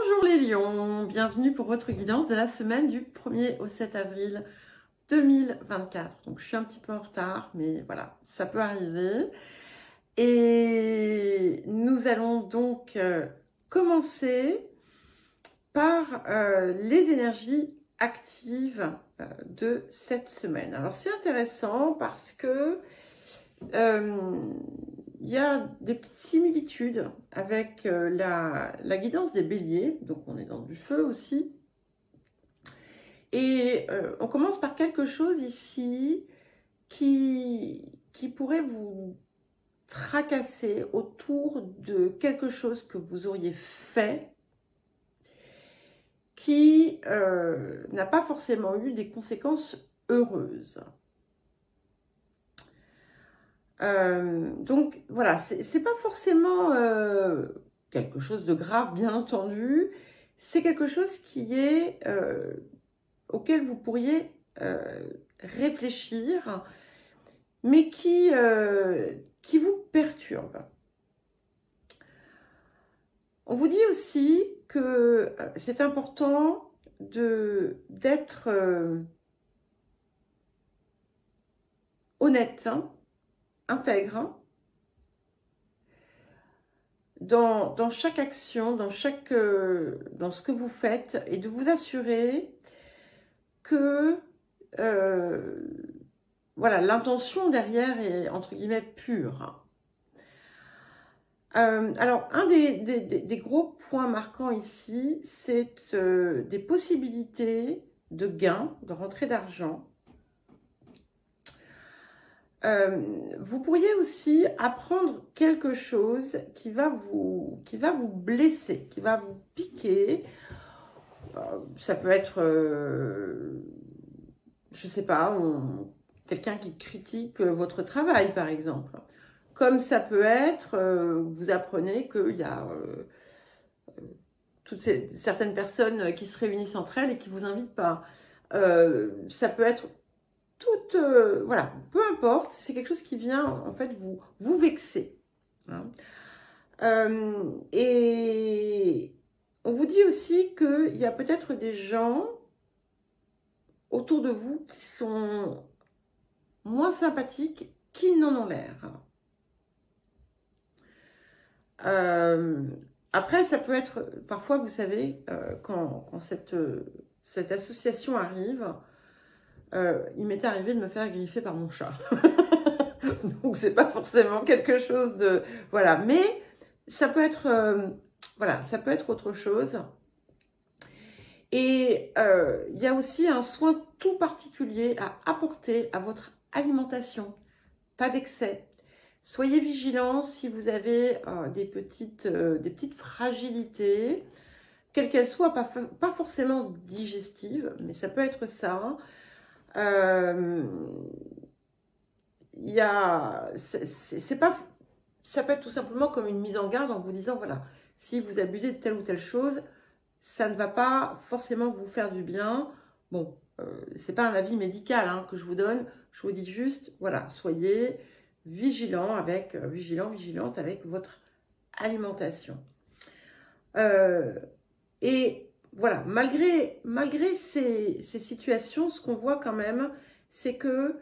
Bonjour les lions, bienvenue pour votre guidance de la semaine du 1er au 7 avril 2024. Donc je suis un petit peu en retard, mais voilà, ça peut arriver. Et nous allons donc commencer par les énergies actives de cette semaine. Alors c'est intéressant parce que il y a des petites similitudes avec la guidance des béliers, donc on est dans du feu aussi. Et on commence par quelque chose ici qui pourrait vous tracasser autour de quelque chose que vous auriez fait qui n'a pas forcément eu des conséquences heureuses. Donc voilà, c'est pas forcément quelque chose de grave, bien entendu. C'est quelque chose qui est auquel vous pourriez réfléchir, mais qui vous perturbe. On vous dit aussi que c'est important d'être honnête, hein, intègre dans chaque action, dans ce que vous faites, et de vous assurer que voilà, l'intention derrière est entre guillemets pure. Alors, un des gros points marquants ici, c'est des possibilités de gains, de rentrée d'argent. Vous pourriez aussi apprendre quelque chose qui va vous blesser, qui va vous piquer. Ça peut être, je sais pas, quelqu'un qui critique votre travail, par exemple. Comme ça peut être, vous apprenez qu'il y a certaines personnes qui se réunissent entre elles et qui vous invitent pas. Ça peut être voilà, peu importe, c'est quelque chose qui vient en fait vous vexer. Hein. Et on vous dit aussi qu'il y a peut-être des gens autour de vous qui sont moins sympathiques qu'ils n'en ont l'air. Après, ça peut être, parfois, vous savez, quand cette association arrive, il m'est arrivé de me faire griffer par mon chat. Donc, c'est pas forcément quelque chose de... Voilà, mais ça peut être... voilà, ça peut être autre chose. Et il y a aussi un soin tout particulier à apporter à votre alimentation. Pas d'excès. Soyez vigilants si vous avez des petites fragilités, quelles qu'elles soient, pas forcément digestives, mais ça peut être ça. Ça peut être tout simplement comme une mise en garde en vous disant, voilà, si vous abusez de telle ou telle chose, ça ne va pas forcément vous faire du bien. Bon, c'est pas un avis médical hein, que je vous donne, je vous dis juste, voilà, soyez vigilante avec votre alimentation. Et voilà, malgré ces situations, ce qu'on voit quand même, c'est que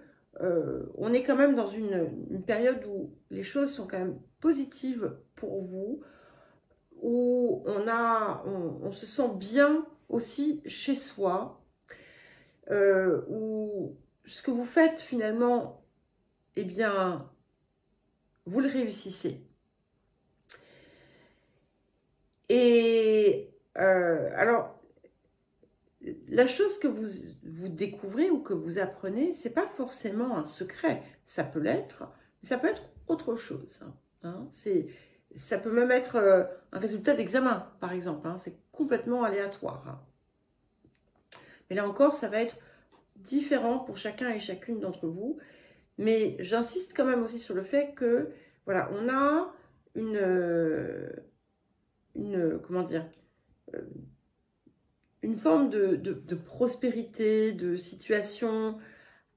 on est quand même dans une période où les choses sont quand même positives pour vous, où on se sent bien aussi chez soi, où ce que vous faites finalement, eh bien, vous le réussissez. Et alors, la chose que vous découvrez ou que vous apprenez, c'est pas forcément un secret. Ça peut l'être, mais ça peut être autre chose. Hein. Ça peut même être un résultat d'examen, par exemple. Hein. C'est complètement aléatoire. Hein. Mais là encore, ça va être différent pour chacun et chacune d'entre vous. Mais j'insiste quand même aussi sur le fait que, voilà, on a comment dire, une forme de prospérité, de situation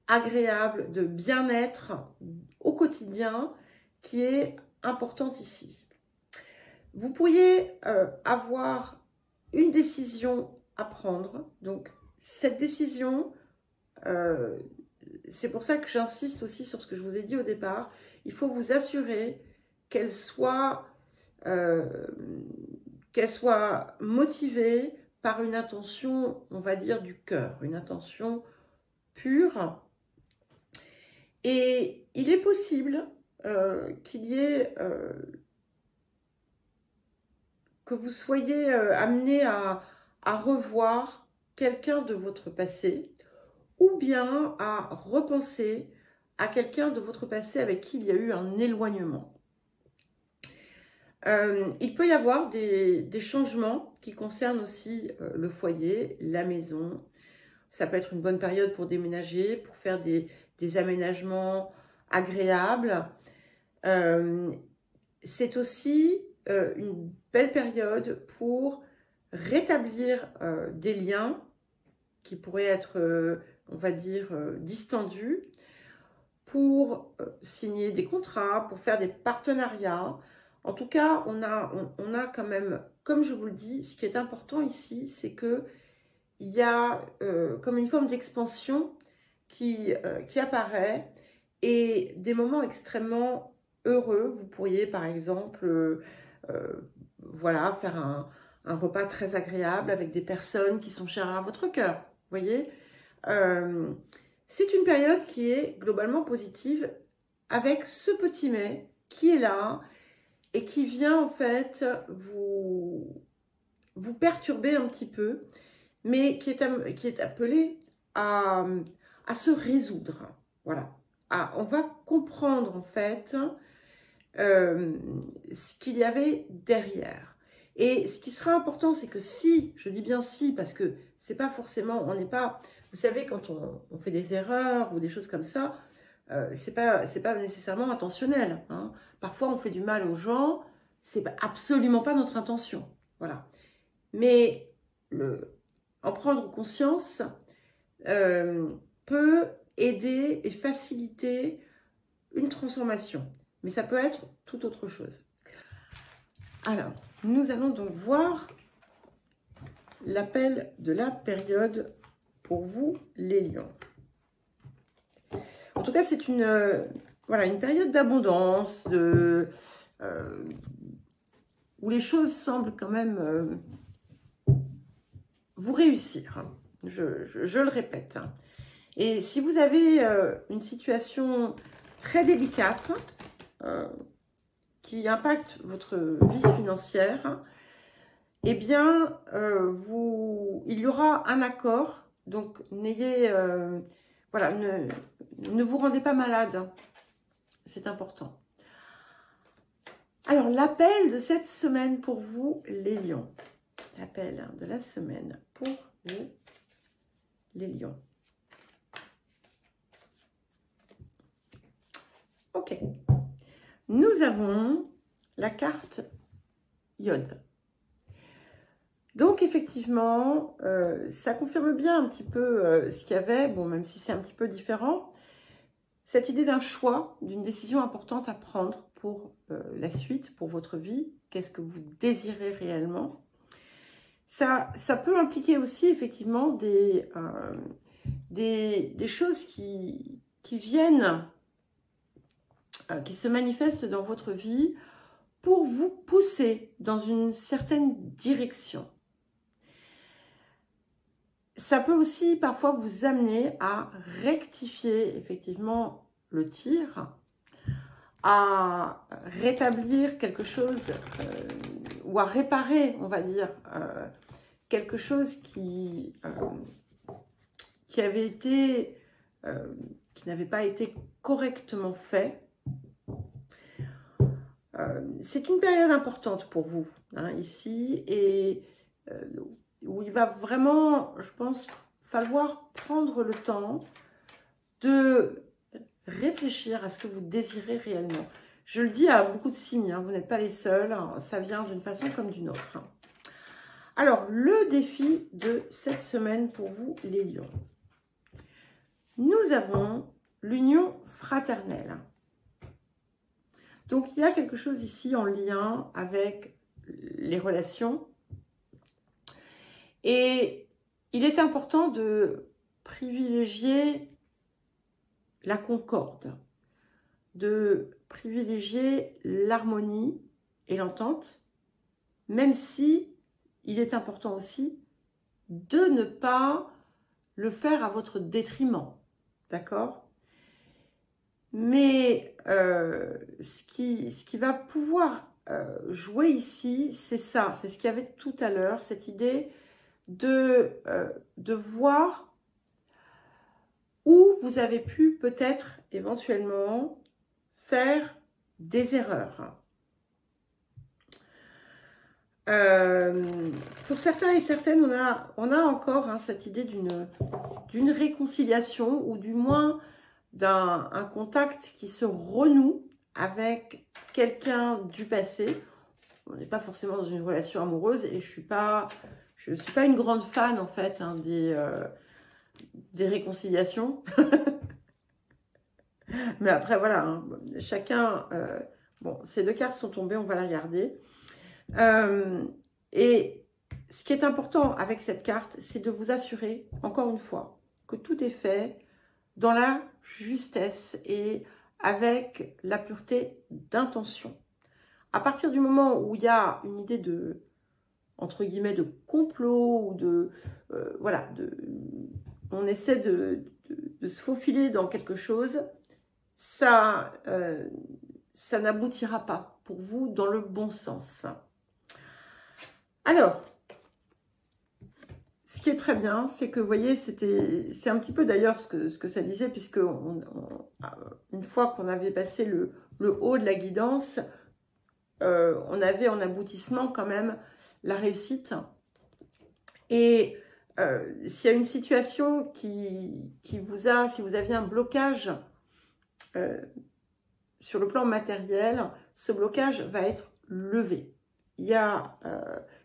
agréable, de bien-être au quotidien qui est importante ici. Vous pourriez avoir une décision à prendre. Donc, cette décision, c'est pour ça que j'insiste aussi sur ce que je vous ai dit au départ. Il faut vous assurer qu'elle soit motivée par une intention, on va dire, du cœur, une intention pure. Et il est possible qu'il y ait, que vous soyez amené à revoir quelqu'un de votre passé, ou bien à repenser à quelqu'un de votre passé avec qui il y a eu un éloignement. Il peut y avoir des changements qui concernent aussi le foyer, la maison. Ça peut être une bonne période pour déménager, pour faire des aménagements agréables. C'est aussi une belle période pour rétablir des liens qui pourraient être, on va dire, distendus, pour signer des contrats, pour faire des partenariats. En tout cas, on a quand même, comme je vous le dis, ce qui est important ici, c'est que il y a comme une forme d'expansion qui apparaît, et des moments extrêmement heureux. Vous pourriez par exemple voilà, faire un repas très agréable avec des personnes qui sont chères à votre cœur. Vous voyez, c'est une période qui est globalement positive, avec ce petit mais qui est là et qui vient en fait vous perturber un petit peu, mais qui est appelé à se résoudre. Voilà. On va comprendre en fait ce qu'il y avait derrière. Et ce qui sera important, c'est que si, je dis bien si, parce que c'est pas forcément, on n'est pas, vous savez, quand on fait des erreurs ou des choses comme ça, c'est pas nécessairement intentionnel, hein. Parfois, on fait du mal aux gens, c'est absolument pas notre intention. Voilà. Mais en prendre conscience peut aider et faciliter une transformation. Mais ça peut être tout autre chose. Alors, nous allons donc voir l'appel de la période pour vous, les lions. En tout cas, c'est voilà, une période d'abondance, où les choses semblent quand même vous réussir. Je le répète. Et si vous avez une situation très délicate qui impacte votre vie financière, eh bien, il y aura un accord. Donc, n'ayez... voilà, ne vous rendez pas malade. C'est important. Alors, l'appel de cette semaine pour vous, les lions. L'appel de la semaine pour vous, les lions. Ok. Nous avons la carte Iode. Donc, effectivement, ça confirme bien un petit peu ce qu'il y avait, bon, même si c'est un petit peu différent, cette idée d'un choix, d'une décision importante à prendre pour la suite, pour votre vie. Qu'est-ce que vous désirez réellement? Ça peut impliquer aussi, effectivement, des choses qui viennent, qui se manifestent dans votre vie pour vous pousser dans une certaine direction. Ça peut aussi parfois vous amener à rectifier effectivement le tir, à rétablir quelque chose ou à réparer, on va dire, quelque chose qui avait été, qui n'avait pas été correctement fait. C'est une période importante pour vous, hein, ici, et où il va vraiment, je pense, falloir prendre le temps de réfléchir à ce que vous désirez réellement. Je le dis à beaucoup de signes, hein, vous n'êtes pas les seuls, hein, ça vient d'une façon comme d'une autre. Alors, le défi de cette semaine pour vous, les lions. Nous avons l'union fraternelle. Donc, il y a quelque chose ici en lien avec les relations. Et il est important de privilégier la concorde, de privilégier l'harmonie et l'entente, même si il est important aussi de ne pas le faire à votre détriment, d'accord? Mais ce qui va pouvoir jouer ici, c'est ça, c'est ce qu'il y avait tout à l'heure, cette idée de voir où vous avez pu peut-être éventuellement faire des erreurs. Pour certains et certaines, on a encore hein, cette idée d'une réconciliation ou du moins d'un contact qui se renoue avec quelqu'un du passé. On n'est pas forcément dans une relation amoureuse et je suis pas une grande fan en fait hein, des réconciliations. Mais après voilà, hein, chacun... bon, ces deux cartes sont tombées, on va les regarder. Et ce qui est important avec cette carte, c'est de vous assurer, encore une fois, que tout est fait dans la justesse et avec la pureté d'intention. À partir du moment où il y a une idée de, entre guillemets, de complot ou de, voilà, on essaie de se faufiler dans quelque chose, ça n'aboutira pas pour vous dans le bon sens. Alors, ce qui est très bien, c'est que, vous voyez, c'est un petit peu d'ailleurs ce que ça disait, puisque une fois qu'on avait passé le haut de la guidance, on avait en aboutissement quand même la réussite. Et s'il y a une situation qui vous a, si vous aviez un blocage sur le plan matériel, ce blocage va être levé. Il y a...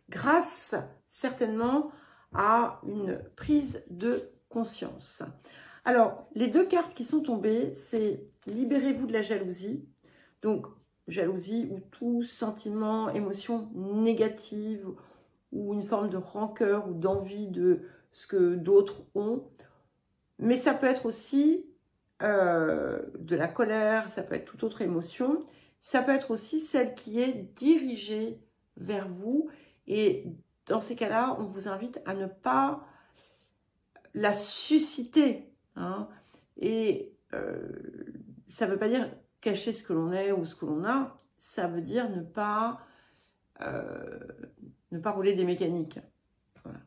grâce certainement à une prise de conscience. Alors, les deux cartes qui sont tombées, c'est « Libérez-vous de la jalousie ». Donc, jalousie ou tout sentiment, émotion négative ou une forme de rancœur ou d'envie de ce que d'autres ont. Mais ça peut être aussi de la colère, ça peut être toute autre émotion. Ça peut être aussi celle qui est dirigée vers vous. Et dans ces cas-là, on vous invite à ne pas la susciter. Hein. Et ça ne veut pas dire cacher ce que l'on est ou ce que l'on a. Ça veut dire ne pas rouler des mécaniques. Voilà.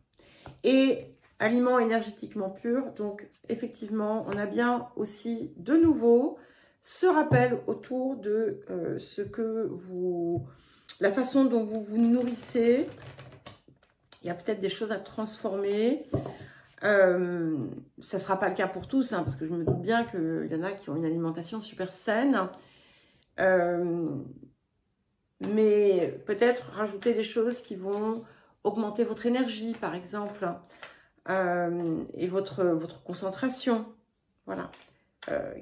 Et aliment énergétiquement pur. Donc, effectivement, on a bien aussi de nouveau ce rappel autour de ce que vous... la façon dont vous vous nourrissez. Il y a peut-être des choses à transformer. Ça ne sera pas le cas pour tous, hein, parce que je me doute bien qu'il y en a qui ont une alimentation super saine. Mais peut-être rajouter des choses qui vont augmenter votre énergie, par exemple, et votre concentration. Voilà.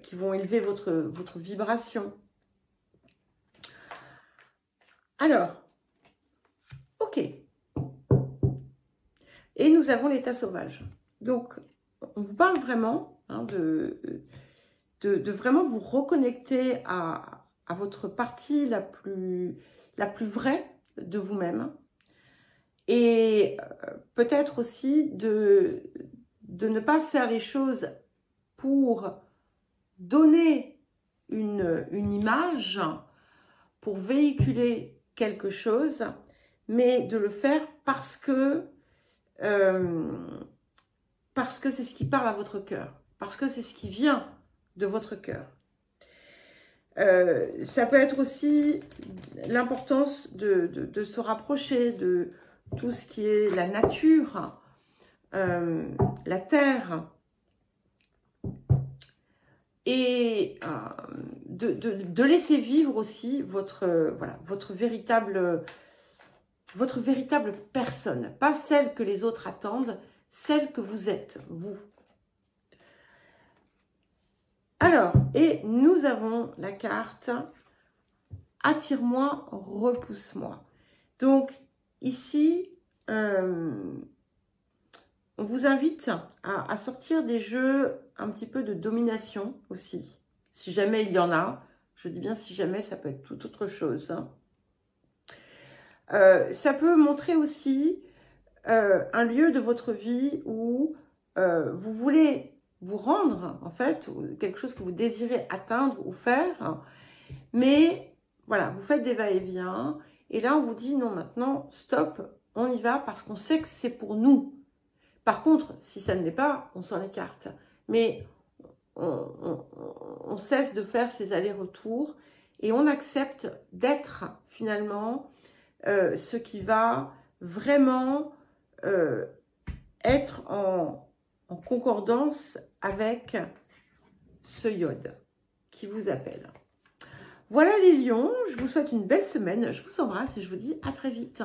Qui vont élever votre vibration. Alors, ok. Et nous avons l'état sauvage. Donc, on vous parle vraiment hein, de vraiment vous reconnecter à votre partie la plus vraie de vous-même. Et peut-être aussi de ne pas faire les choses pour donner une image, pour véhiculer quelque chose, mais de le faire parce que c'est ce qui parle à votre cœur, parce que c'est ce qui vient de votre cœur. Ça peut être aussi l'importance de se rapprocher de tout ce qui est la nature, la terre, et de laisser vivre aussi votre véritable personne, pas celle que les autres attendent, celle que vous êtes, vous. Alors, et nous avons la carte « Attire-moi, repousse-moi ». Donc, ici, On vous invite à sortir des jeux un petit peu de domination aussi. Si jamais il y en a. Je dis bien si jamais, ça peut être tout autre chose. Hein. Ça peut montrer aussi un lieu de votre vie où vous voulez vous rendre, en fait, quelque chose que vous désirez atteindre ou faire. Mais voilà, vous faites des va-et-vient. Et là, on vous dit non, maintenant, stop, on y va parce qu'on sait que c'est pour nous. Par contre, si ça ne l'est pas, on s'en écarte. Mais on cesse de faire ces allers-retours et on accepte d'être finalement ce qui va vraiment être en concordance avec ce iode qui vous appelle. Voilà les lions, je vous souhaite une belle semaine, je vous embrasse et je vous dis à très vite.